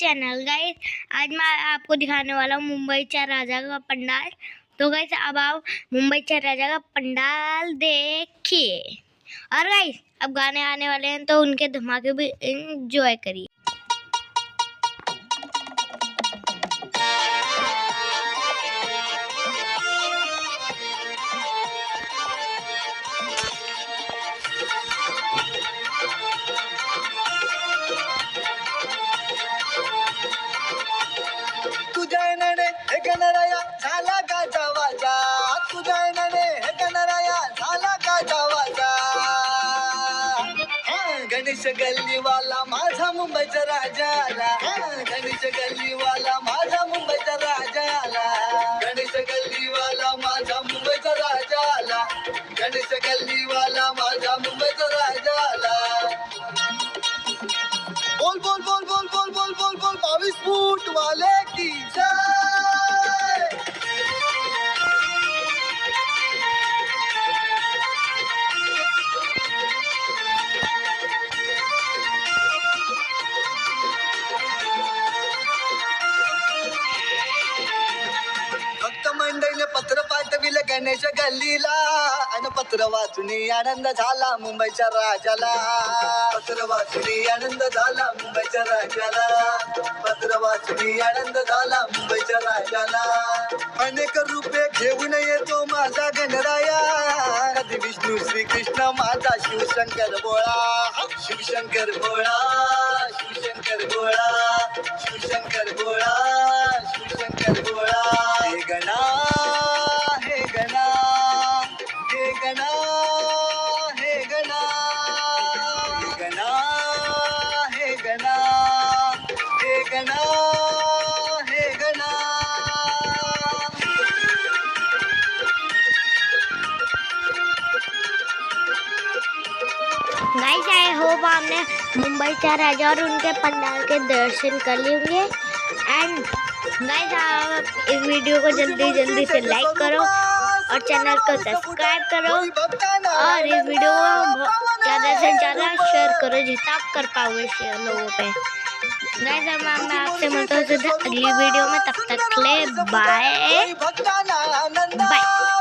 Channel. Guys आज मैं आपको दिखाने वाला हूँ मुंबईच्या राजा का पंडाल। तो गाइस अब आप मुंबईच्या राजा का पंडाल देखिए। और गाइस अब गाने आने वाले हैं तो उनके धमाके भी एंजॉय करिए। तुझ्या नने हे गणराया झाला गाजा वाजा, तुझ्या नने हे गणराया झाला गाजा वाजा। गणेश गल्लीवाला माझा मुंबईचा राजा आला, गणेश गल्लीवाला माझा मुंबईचा राजा आला, गणेश गल्लीवाला माझा मुंबईचा राजा आला, गणेश गल्लीवाला माझा मुंबईचा राजा आला। बोल बोल बोल बोल बोल बोल बोल बोल 22 फूट वाले की जय। भक्त मंडळीने पत्र पाठविलं गणेश गल्लीला, आणि पत्र वाचून आनंद झाला मुंबईच्या राजाला, पत्र वाचून आनंद झाला मुंबईच्या राजाला, पत्र वाचून आनंद झाला मुंबईच्या राजाला। अनेक रूपे घेऊन येतो माझा गणराया, कधी विष्णू श्रीकृष्ण माझा शिवशंकर भोळा, शिवशंकर भोळा, शिवशंकर भोळा, शिवशंकर भोळा, शिवशंकर भोळा। हे गणा हे गणा हे गणा हे गणा हे गणा हे गणा हे गणा हे गणा। गाइस आई होप आपने मुंबईच्या राजा और उनके पंडाल के दर्शन कर लिए होंगे। एंड गाइस आप इस वीडियो को जल्दी से लाइक करो और चैनल को सब्सक्राइब करो और इस वीडियो को ज़्यादा से ज़्यादा शेयर करो जितना आप कर पाओगे शेयर लोगों पे। गाइस अब मैं आपसे मिलता हूँ अगली वीडियो में, तब तक के लिए बाय बाय।